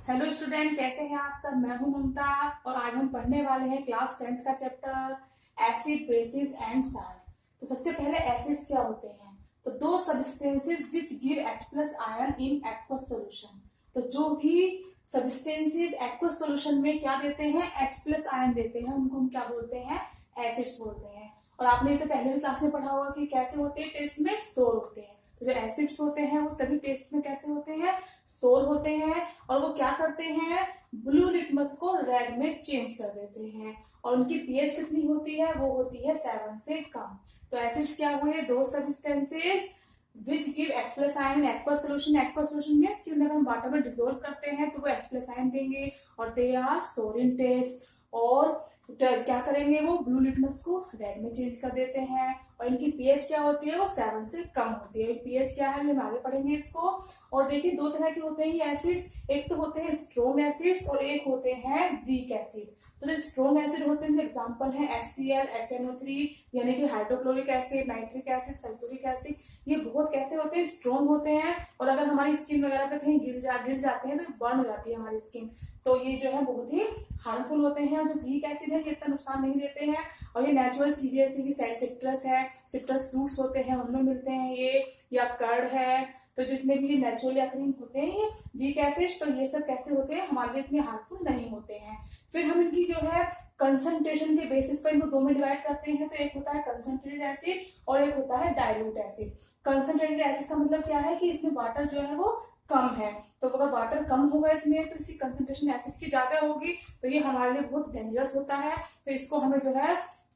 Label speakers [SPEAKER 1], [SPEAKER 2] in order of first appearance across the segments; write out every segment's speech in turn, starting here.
[SPEAKER 1] Hello student, कैसे हैं आप सब। मैं हूं ममता और आज हम पढ़ने वाले हैं क्लास 10th का chapter acid basis and salt. तो सबसे पहले एसिड्स क्या होते हैं। तो दो substances which give H plus ion in aqueous solution. तो जो भी सब्सटेंसेस एक्वस सॉल्यूशन में क्या देते हैं, H प्लस आयन देते हैं, उनको हम क्या बोलते हैं, एसिड्स बोलते हैं। और आपने तो पहले भी क्लास में पढ़ा होगा कि कैसे होते हैं, टेस्ट में सोर होते हैं। तो जो एसिड्स होते हैं वो सभी टेस्ट में कैसे होते हैं, सोर होते हैं। और वो क्या करते हैं, ब्लू लिटमस को रेड में चेंज कर देते हैं। और उनकी पीएच कितनी होती है, वो होती है 7 से कम। तो एसिड्स क्या हुए, दो substances which give H plus ion aqueous solution. Aqueous solution means कि उन्हें हम वाटर में डिसोल्व करते हैं तो वो H प्लस आयन देंगे और दे आर सोर इन टेस्ट। और क्या करेंगे, वो ब्लू लिटमस को रेड में चेंज कर देते हैं। और इनकी पीएच क्या होती है, वो 7 से कम होती है। पीएच क्या है हम आगे पढ़ेंगे इसको। और देखिए दो तरह के होते हैं ये एसिड्स, एक तो होते हैं स्ट्रॉन्ग एसिड्स और एक होते हैं वीक एसिड। तो जो स्ट्रॉन्ग एसिड होते हैं एग्जांपल है HCl, HNO3 यानी कि hydrochloric acid, nitric acid, sulphuric acid. ये बहुत कैसे होते हैं, स्ट्रॉन्ग होते हैं। और अगर हमारी स्किन वगैरह पे कहीं गिर जाते हैं तो बर्न हो जाती है हमारी स्किन। तो ये जो है बहुत ही हार्मफुल होते हैं। और जो वीक एसिड है ये इतना नुकसान नहीं देते हैं। और ये नेचुरल चीजें जैसे कि सिट्रस है, सिट्रस फ्रूट्स होते हैं उनमें मिलते हैं ये, या कर्ड है। तो जितने भी नेचुरली अकरिंग होते हैं ये वीक एसिड्स, तो ये सब कैसे होते हैं, हमारे लिए इतने हार्मफुल नहीं होते हैं। फिर हम इनकी जो है कंसंट्रेशन के बेसिस पर इनको दो में डिवाइड करते हैं। तो एक होता है कंसंट्रेटेड एसिड और एक होता है डाइल्यूट एसिड। कंसंट्रेटेड एसिड का मतलब क्या है कि इसमें वाटर जो है वो कम है। तो अगर वाटर कम होगा इसमें तो इसकी कंसंट्रेशन एसिड की ज्यादा होगी, तो ये हमारे लिए बहुत डेंजरस होता है। तो इसको हमें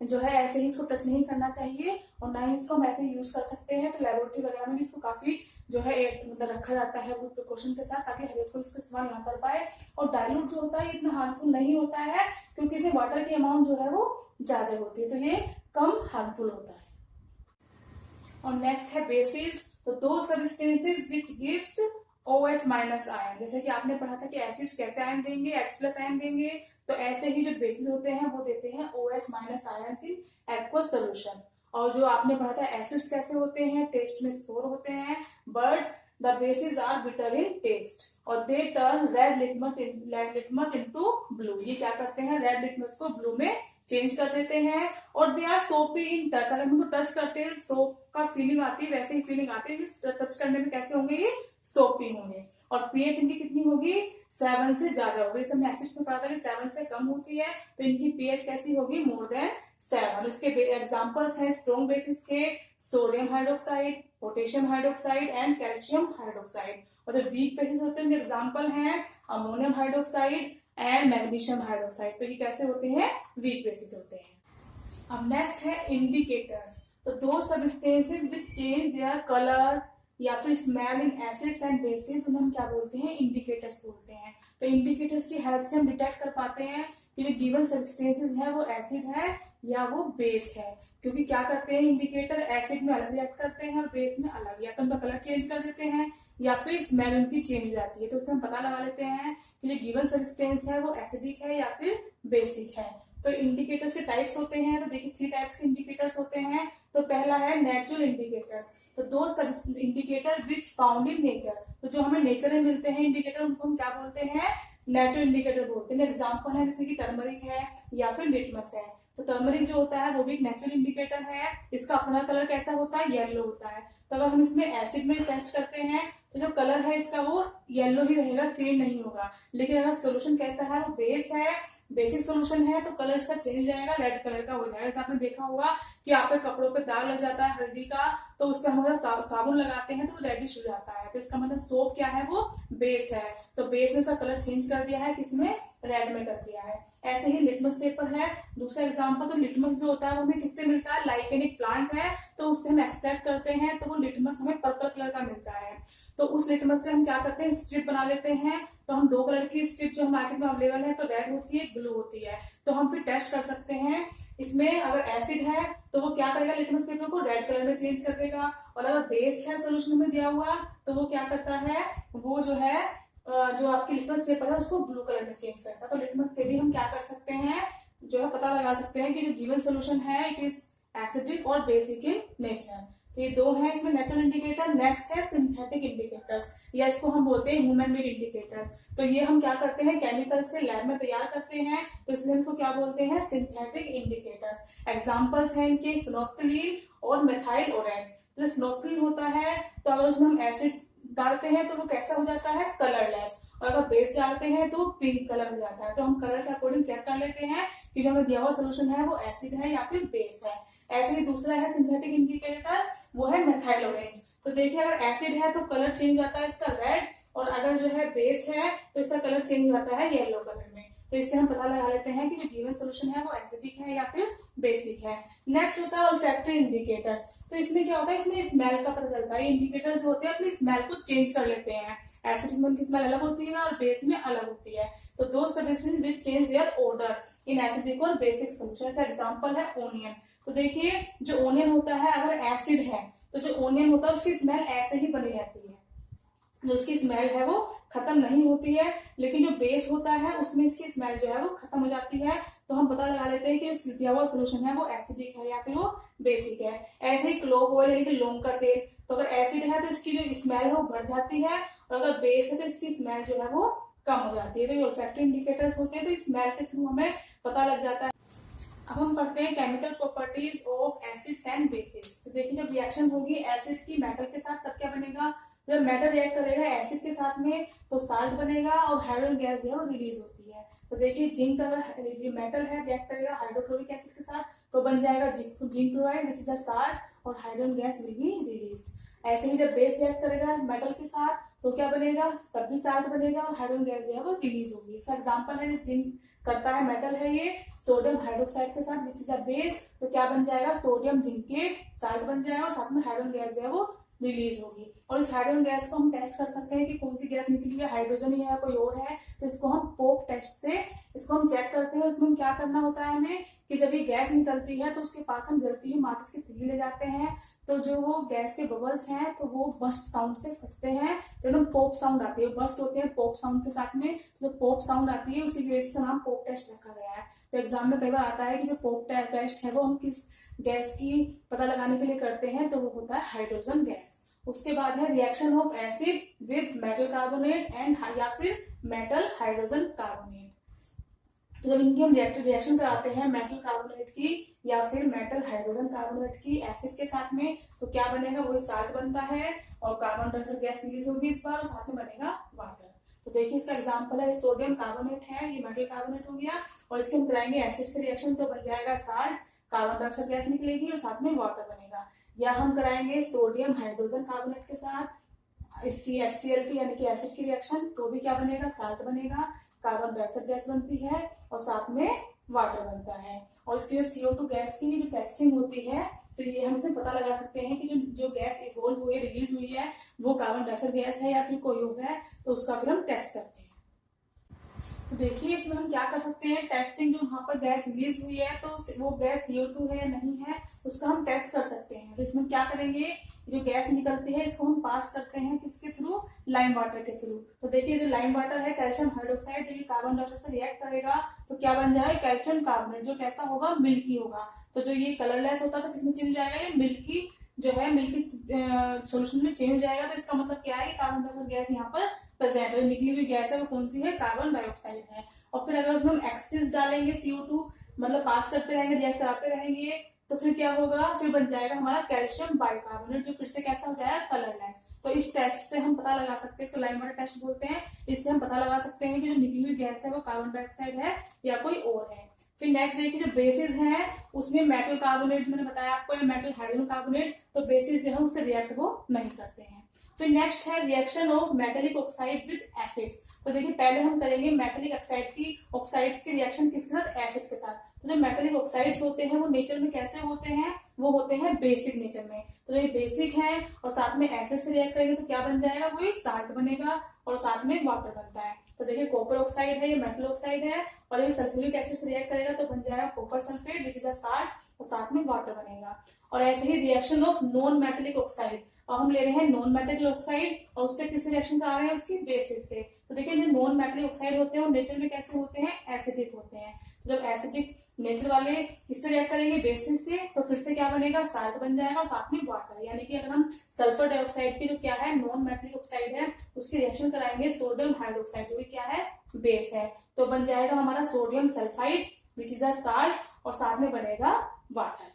[SPEAKER 1] जो है ऐसे ही इसको टच नहीं करना चाहिए और ना ही इसको हम ऐसे यूज कर सकते हैं। तो लेबोरेटरी वगैरह में भी इसको काफी जो है मतलब रखा जाता है वो प्रिकॉशन के साथ, ताकि हर एक को इसको इस्तेमाल ना कर पाए। और डाइल्यूट जो होता है इतना हार्मफुल नहीं होता है क्योंकि इसे वाटर की अमाउंट जो है वो ज्यादा होती है, तो ये कम हार्मफुल होता है। और नेक्स्ट है बेसिस। तो दो substances which gives OH minus ion. जैसे कि आपने पढ़ा था कि एसिड्स कैसे आयन देंगे, H प्लस आयन देंगे। तो ऐसे ही जो बेसिस होते हैं वो देते हैं OH minus ion in aqueous solution. और जो आपने पढ़ा था एसिड्स कैसे होते हैं, टेस्ट में सोर होते हैं, but the bases are bitter in taste. और they turn red litmus into blue. ये क्या करते हैं, रेड लिटमस को ब्लू में चेंज कर देते हैं। और दे आर सोपी इन टच। अगर उनको टच करते हैं सोप का फीलिंग आती है, वैसे ही फीलिंग आती है। टच करने में कैसे होंगे, ये सोपी होंगे। और पीएच इनकी कितनी होगी, 7 से ज्यादा होगी। इस हमने एसिड्स में पढ़ा था कि 7 से कम होती है, तो इनकी पीएच कैसी होगी, मोर देन 7। इसके एग्जांपल्स हैं स्ट्रॉन्ग बेसिस के sodium hydroxide, potassium hydroxide and calcium hydroxide. और जो वीक बेसिस होते हैं एग्जाम्पल हैं ammonium hydroxide and magnesium hydroxide. तो ये कैसे होते हैं, वीक बेसिस होते हैं। अब नेक्स्ट है इंडिकेटर्स। तो दो substances which change their colour या फिर smell in acids and bases, उन्हें हम क्या बोलते हैं, इंडिकेटर्स बोलते हैं। तो इंडिकेटर्स की हेल्प से हम डिटेक्ट कर पाते हैं कि जो गिवन सब्सटेंसेस है वो एसिड है या वो बेस है। क्योंकि क्या करते हैं इंडिकेटर, एसिड में अलग रिएक्ट करते हैं और बेस में अलग, या तो उनका कलर चेंज कर देते हैं या फिर स्मेल उनकी चेंज हो जाती है। तो उससे हम पता लगा लेते हैं कि जो गिवन सब्सटेंस है वो एसिडिक है या फिर बेसिक है। तो इंडिकेटर्स के टाइप्स होते हैं। तो देखिए 3 टाइप्स के इंडिकेटर्स होते हैं। तो पहला है नेचुरल इंडिकेटर्स। तो दो सब indicator which found in nature. तो जो हमें नेचर में मिलते हैं इंडिकेटर, उनको हम क्या बोलते हैं, नेचुरल इंडिकेटर बोलते हैं। एग्जाम्पल है जैसे कि टर्मरिक है या फिर लिटमस है। तो टर्मरिक जो होता है वो भी एक नेचुरल इंडिकेटर है। इसका अपना कलर कैसा होता है, येलो होता है। तो अगर हम इसमें एसिड में टेस्ट करते हैं तो जो कलर है इसका वो येलो ही रहेगा, चेंज नहीं होगा। लेकिन अगर सोल्यूशन कैसा है, वो बेस है, बेसिक सोल्यूशन है, तो कलर इसका चेंज हो जाएगा, रेड कलर का हो जाएगा। जैसे आपने देखा होगा कि आपके कपड़ों पे दाग लग जाता है हल्दी का, तो उस पर हम अगर साबुन लगाते हैं तो वो रेडिश हो जाता है। तो इसका मतलब सोप क्या है, वो बेस है। तो बेस ने उसका कलर चेंज कर दिया है, किसमें, रेड में कर दिया है। ऐसे ही लिटमस पेपर है दूसरा एग्जाम्पल। तो लिटमस जो होता है वो हमें किससे मिलता है, लाइकेन एक प्लांट है, तो उससे हम एक्सट्रैक्ट करते हैं, तो वो लिटमस हमें पर्पल कलर का मिलता है। तो उस लिटमस से हम क्या करते हैं, स्ट्रिप बना लेते हैं। तो हम 2 कलर की स्ट्रिप जो मार्केट में अवेलेबल है, तो रेड होती है, ब्लू होती है। तो हम फिर टेस्ट कर सकते हैं इसमें। अगर एसिड है तो वो क्या करेगा, लिटमस पेपर को रेड कलर में चेंज कर देगा। और अगर बेस है सोल्यूशन में दिया हुआ, तो वो क्या करता है, वो जो है जो आपकी लिटमस पेपर है उसको ब्लू कलर में चेंज करता है। तो लिटमस से भी हम क्या कर सकते हैं, जो है पता लगा सकते हैं कि जो गिवन सोल्यूशन है इट इज एसिडिक और बेसिक इन नेचर। तो ये दो हैं इसमें नेचुरल इंडिकेटर। नेक्स्ट है सिंथेटिक इंडिकेटर्स, या इसको हम बोलते हैं ह्यूमन मेड इंडिकेटर्स। तो ये हम क्या करते हैं, केमिकल से लैब में तैयार करते हैं, तो इसलिए इसको क्या बोलते हैं, सिंथेटिक इंडिकेटर्स। एग्जाम्पल्स हैं इनके फिनोल्फ्थलीन और मेथाइल ऑरेंज। तो फिनोल्फ्थलीन होता है तो अगर उसमें हम एसिड डालते हैं तो वो कैसा हो जाता है, कलरलेस, और अगर बेस डालते हैं तो पिंक कलर हो जाता है। तो हम कलर के अकॉर्डिंग चेक कर लेते हैं कि जो हमें दिया हुआ सोल्यूशन है वो एसिड है या फिर बेस है। ऐसे ही दूसरा है सिंथेटिक इंडिकेटर, वो है मेथाइल ऑरेंज। तो देखिए अगर एसिड है तो कलर चेंज होता है इसका रेड, और अगर जो है बेस है तो इसका कलर चेंज हो जाता है येलो कलर में। तो इससे हम पता लगा लेते हैं कि जो गिवन सोल्यूशन है वो एसिडिक है या फिर बेसिक है। नेक्स्ट होता है ओल्फैक्टरी इंडिकेटर्स। तो इसमें क्या होता है, इसमें स्मेल का पता चलता है। इंडिकेटर्स जो होते हैं अपनी स्मेल को चेंज कर लेते हैं। एसिड में उनकी स्मेल अलग होती है और बेस में अलग होती है। तो दो substance will change their odour in acidic और बेसिक सोल्यूशन। का एग्जांपल है ओनियन। तो देखिए जो ओनियन होता है अगर एसिड है तो जो ओनियन होता है उसकी स्मेल ऐसे ही बनी रहती है, जो उसकी स्मेल है वो खत्म नहीं होती है। लेकिन जो बेस होता है उसमें इसकी स्मेल जो है वो खत्म हो जाती है। तो हम पता लगा लेते हैं कि जो दिया हुआ सोल्यूशन है वो एसिडिक है या फिर वो बेसिक है। ऐसे ही क्लोव ऑयल यानी कि लौंग का तेल, तो अगर एसिड है तो इसकी जो स्मेल है वो बढ़ जाती है, और अगर बेस है तो इसकी स्मेल जो है वो कम हो जाती है। तो ये ओल्फैक्टरी इंडिकेटर्स होते हैं, तो स्मेल के थ्रू हमें पता लग जाता है। अब हम पढ़ते हैं chemical properties of acids and bases. तो देखिए जब रिएक्शन होगी एसिड की मेटल के साथ तब क्या बनेगा, जब मेटल रिएक्ट करेगा एसिड के साथ में तो साल्ट बनेगा और हाइड्रोजन गैस जो है वो रिलीज होती है। तो देखिए जिंक अगर जो मेटल है रिएक्ट करेगा हाइड्रोक्लोरिक एसिड के साथ तो बन जाएगा zinc chloride which is a salt, और hydrogen gas will be released. ऐसे ही जब बेस रिएक्ट करेगा मेटल के साथ तो क्या बनेगा, तब भी साल्ट बनेगा और हाइड्रोजन गैस जो है वो रिलीज होगी। इसका एग्जांपल है जिंक करता है मेटल है ये सोडियम हाइड्रोक्साइड के साथ विच इज अ बेस, तो क्या बन जाएगा, सोडियम जिंकेट साल्ट बन जाएगा और साथ में हाइड्रोजन गैस जो है वो रिलीज होगी। और इस हाइड्रोजन गैस को हम टेस्ट कर सकते हैं कि कौन सी गैस निकली है, हाइड्रोजन ही है या कोई और है। तो इसको हम पोप टेस्ट से इसको हम चेक करते हैं। उसमें हम क्या करना होता है हमें कि जब ये गैस निकलती है तो उसके पास हम जलती हुई माचिस की तीली ले जाते हैं, तो जो वो गैस के बबल्स हैं तो वो बस्ट साउंड से फटते हैं, तो एकदम पोप साउंड आती है। बस्ट होते हैं पोप साउंड के साथ में, जो पोप साउंड आती है उसी की वजह से नाम पोप टेस्ट रखा गया है। तो एग्जाम में कई बार आता है कि जो पोप टेस्ट है वो हम किस गैस की पता लगाने के लिए करते हैं, तो वो होता है हाइड्रोजन गैस। उसके बाद है reaction of acid with metal carbonate and या फिर मेटल हाइड्रोजन कार्बोनेट। तो जब इनकी हम रिएक्शन कराते हैं मेटल कार्बोनेट की या फिर मेटल हाइड्रोजन कार्बोनेट की एसिड के साथ में, तो क्या बनेगा, वही साल्ट बनता है और कार्बन डाइऑक्साइड गैस रिलीज होगी इस बार और साथ में बनेगा वाटर। तो देखिए इसका एग्जांपल है सोडियम कार्बोनेट है, ये मेटल कार्बोनेट हो गया, और इसके हम कराएंगे एसिड से रिएक्शन तो बन जाएगा साल्ट, कार्बन डाइऑक्साइड गैस निकलेगी और साथ में वाटर बनेगा। या हम कराएंगे सोडियम हाइड्रोजन कार्बोनेट के साथ इसकी HCl की यानी कि एसिड की रिएक्शन, तो भी क्या बनेगा, साल्ट बनेगा, कार्बन डाइऑक्साइड गैस बनती है और साथ में वाटर बनता है। और इसकी जो CO2 गैस की जो टेस्टिंग होती है, फिर ये हम इसे पता लगा सकते हैं कि जो गैस इवोल्व हुई है रिलीज हुई है वो कार्बन डाइऑक्साइड गैस है या फिर कोई और है, तो उसका फिर हम टेस्ट करते हैं। तो देखिए इसमें हम क्या कर सकते हैं, टेस्टिंग जो वहां पर गैस रिलीज हुई है तो वो गैस CO2 है या नहीं है उसका हम टेस्ट कर सकते हैं। तो इसमें क्या करेंगे, जो गैस निकलती है इसको हम पास करते हैं किसके थ्रू, लाइम वाटर के थ्रू। तो देखिए जो लाइम वाटर है कैल्शियम हाइड्रोक्साइड जब कार्बन डाइऑक्साइड से रिएक्ट करेगा तो क्या बन जाएगा, कैल्शियम कार्बोनेट, जो कैसा होगा, मिल्की होगा। तो जो ये कलरलेस होता था किसमें चेंज हो जाएगा, ये मिल्की जो है मिल्की सोल्यूशन में चेंज हो जाएगा। तो इसका मतलब क्या है, कार्बन डाइऑक्साइड गैस यहाँ पर प्रेजेंट है, निकली हुई गैस है वो कौन सी है, कार्बन डाइऑक्साइड है। और फिर अगर उसमें हम एक्सिस डालेंगे CO2 मतलब पास करते रहेंगे रिएक्ट कराते रहेंगे तो फिर क्या होगा, फिर बन जाएगा हमारा कैल्शियम बाइकार्बोनेट, जो फिर से कैसा हो जाएगा, कलरलेस। तो इस टेस्ट से हम पता लगा सकते हैं, इसको लाइम वाटर टेस्ट बोलते हैं, इससे हम पता लगा सकते हैं कि जो निकली हुई गैस है वो कार्बन डाइऑक्साइड है या कोई और है। फिर नेक्स्ट देखिए जो बेसिस हैं उसमें मेटल कार्बोनेट मैंने बताया आपको, या मेटल हाइड्रोजन कार्बोनेट, तो बेसिस जो है उससे रिएक्ट वो नहीं करते हैं। फिर नेक्स्ट है reaction of metallic oxide with acids. तो देखिए पहले हम करेंगे मेटेलिक ऑक्साइड की ऑक्साइड्स की रिएक्शन किसके साथ, एसिड के साथ। तो जो मेटेलिक ऑक्साइड्स होते हैं वो नेचर में कैसे होते हैं, वो होते हैं बेसिक नेचर में। तो ये बेसिक है और साथ में एसिड से रिएक्ट करेंगे तो क्या बन जाएगा, वही साल्ट बनेगा और साथ में वाटर बनता है। तो देखिए कॉपर ऑक्साइड है, ये मेटल ऑक्साइड है, और ये सल्फ्यूरिक एसिड से रिएक्ट करेगा तो बन जाएगा copper sulphate which is a salt और साथ में वाटर बनेगा। और ऐसे ही reaction of non metallic oxide, और हम ले रहे हैं नॉन मेटेलिक ऑक्साइड और उससे किस रिएक्शन करा रहे हैं, उसकी बेसिस से। तो देखिए जो नॉन मेटेलिक ऑक्साइड होते हैं वो नेचर में कैसे होते हैं, एसिडिक होते हैं। जब एसिडिक नेचर वाले किससे रिएक्ट करेंगे, बेसिस से, तो फिर से क्या बनेगा, साल्ट बन जाएगा और साथ में वाटर। यानी कि अगर हम सल्फर डाइऑक्साइड की जो क्या है नॉन मेटलिक ऑक्साइड है उसकी रिएक्शन कराएंगे सोडियम हाइड्रोक्साइड जो कि क्या है बेस है, तो बन जाएगा हमारा sodium sulphide which is a salt और साथ में बनेगा वाटर।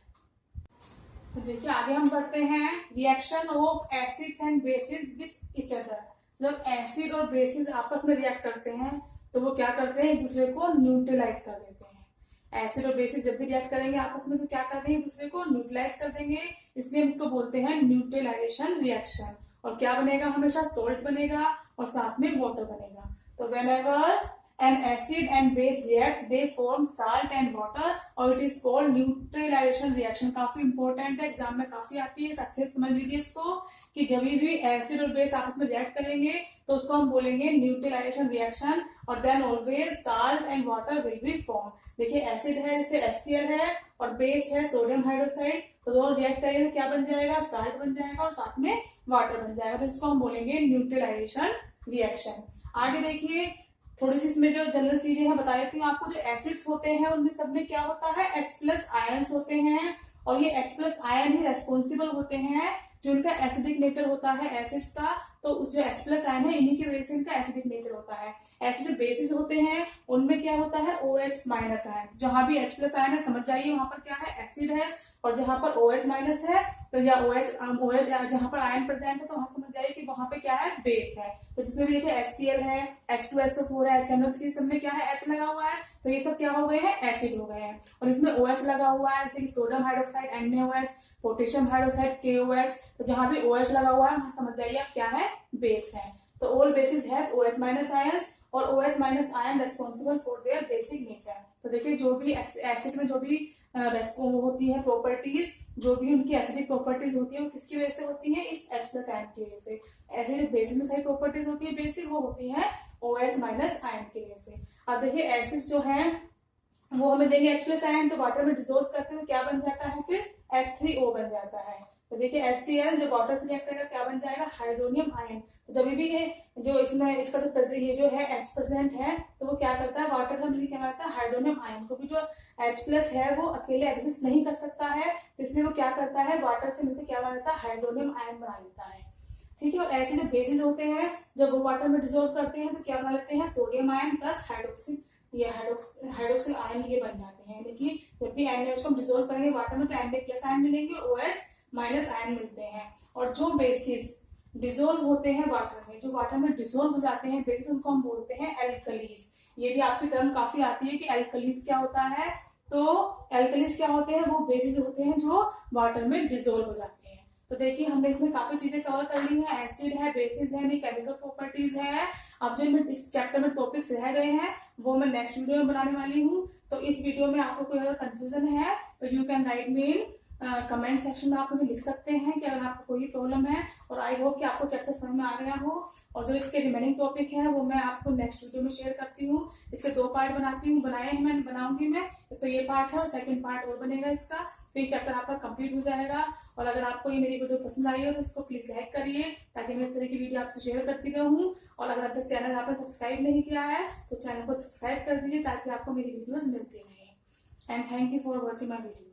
[SPEAKER 1] तो देखिए आगे हम बढ़ते हैं reaction of acids and bases with each other. जब एसिड और बेसिस आपस में रिएक्ट करते हैं तो वो क्या करते हैं एक दूसरे को न्यूट्रलाइज कर देते हैं। एसिड और बेसिस जब भी रिएक्ट करेंगे आपस में तो क्या कर देंगे एक दूसरे को न्यूट्रलाइज कर देंगे, इसलिए हम इसको बोलते हैं न्यूट्रलाइजेशन रिएक्शन। और क्या बनेगा, हमेशा सोल्ट बनेगा और साथ में वाटर बनेगा। तो whenever an acid and base react they form salt and water और it is called neutralisation reaction. काफी इंपॉर्टेंट है, एग्जाम में काफी आती है, अच्छे से समझ लीजिए इसको कि जब भी एसिड और बेस आपस में रिएक्ट करेंगे तो उसको हम बोलेंगे न्यूट्रलाइजेशन रिएक्शन और then always salt and water will be form. देखिए एसिड है जैसे HCl है और बेस है सोडियम हाइड्रोक्साइड, तो दोनों रिएक्ट करेंगे तो क्या बन जाएगा, साल्ट बन जाएगा और साथ में वाटर बन जाएगा, तो इसको हम बोलेंगे न्यूट्रलाइजेशन रिएक्शन। आगे देखिए थोड़ी सी इसमें जो जनरल चीजें हैं बता देती हूँ आपको। जो एसिड्स होते हैं उनमें सब में क्या होता है H+ आयन्स होते हैं और ये H+ आयन ही रेस्पॉन्सिबल होते हैं जो इनका एसिडिक नेचर होता है एसिड्स का, तो उस जो H+ आयन है इन्हीं की वजह से इनका एसिडिक नेचर होता है। ऐसे जो बेसिस होते हैं उनमें क्या होता है OH- आयन। जहां भी H+ आयन है समझ जाइए वहां पर क्या है एसिड है, और जहां पर OH- है तो या OH जहां पर आयन प्रेजेंट है तो वहां समझ जाइए कि वहां पे क्या है बेस है। तो जिसमें भी देखिए HCl है, H2SO4 है, HNO3, सब में क्या है H लगा हुआ है, तो ये सब क्या हो गए हैं एसिड हो गए हैं। और इसमें OH लगा हुआ है जैसे कि sodium hydroxide NaOH, potassium hydroxide KOH, तो जहां भी OH लगा हुआ है वहां समझ जाइए आप क्या है बेस है। तो all basis have OH- ions और OH- ion responsible for their basic nature. तो देखिए जो भी एसिड में जो भी होती है प्रॉपर्टीज, जो भी उनकी एसिडिक प्रॉपर्टीज होती है वो किसकी वजह से होती है, इस H+ आयन की वजह से। ऐसे बेसिस में सारी प्रॉपर्टीज होती है बेसिक, वो होती है OH- आयन की वजह से। अब देखिए एसिड जो है वो हमें देंगे H+ आयन, तो वाटर में डिसॉल्व करते हैं क्या बन जाता है फिर H3O बन जाता है। तो देखिए HCl जो वाटर से रिएक्ट करेगा क्या बन जाएगा हाइड्रोनियम आयन। तो जब भी ये जो इसमें इसका जो ये जो है H प्रेजेंट है तो वो क्या करता है वाटर का मिलकर क्या करता है हाइड्रोनियम आयन, क्योंकि जो H+ है वो अकेले एग्जिस्ट नहीं कर सकता है, तो इसलिए वो क्या करता है वाटर से मिलकर क्या बनाता है हाइड्रोनियम आयन बना लेता है। ठीक है, और ऐसे जो बेसिस होते हैं जब वो वाटर में डिसॉल्व करते हैं तो क्या बना लेते हैं सोडियम आयन प्लस हाइड्रोक्सिल, ये हाइड्रोक्सिल आयन ये बन जाते हैं। देखिए जब भी NaOH को डिसॉल्व करेंगे वाटर में तो Na+ आयन मिलेंगे, OH- आयन मिलते हैं। और जो बेसिस डिसॉल्व होते हैं वाटर में, जो वाटर में डिसॉल्व हो जाते हैं बेसिस, उनको हम बोलते हैं एल्कलीज। ये भी आपकी टर्म काफी आती है कि एल्कलीज क्या होता है, तो एल्कलीज क्या होते हैं, वो बेसिस होते हैं जो वाटर में डिसॉल्व हो जाते हैं। तो देखिए हमने इसमें काफी चीजें कवर कर ली है, एसिड है, बेसिस है, केमिकल प्रॉपर्टीज है। अब जो इस चैप्टर में टॉपिक्स रह गए हैं वो मैं नेक्स्ट वीडियो में बनाने वाली हूँ। तो इस वीडियो में आपको कोई अगर कंफ्यूजन है तो you can write me in comment section में, आप मुझे लिख सकते हैं कि अगर आपको कोई प्रॉब्लम है। और आई होप कि आपको चैप्टर समझ में आ गया हो, और जो इसके रिमेनिंग टॉपिक है वो मैं आपको नेक्स्ट वीडियो में शेयर करती हूँ। इसके 2 पार्ट बनाती हूँ, बनाए हैं मैंने, बनाऊंगी मैं। तो ये पार्ट है और सेकंड पार्ट और बनेगा इसका, तो ये चैप्टर आपका कंप्लीट हो जाएगा। और अगर आपको ये मेरी वीडियो पसंद आई हो तो इसको प्लीज लाइक करिए ताकि मैं इस तरह की वीडियो आपसे शेयर करती रहूँ। और अगर अब तक चैनल आपने सब्सक्राइब नहीं किया है तो चैनल को सब्सक्राइब कर दीजिए ताकि आपको मेरी वीडियोस मिलती रहे। And thank you for watching my video.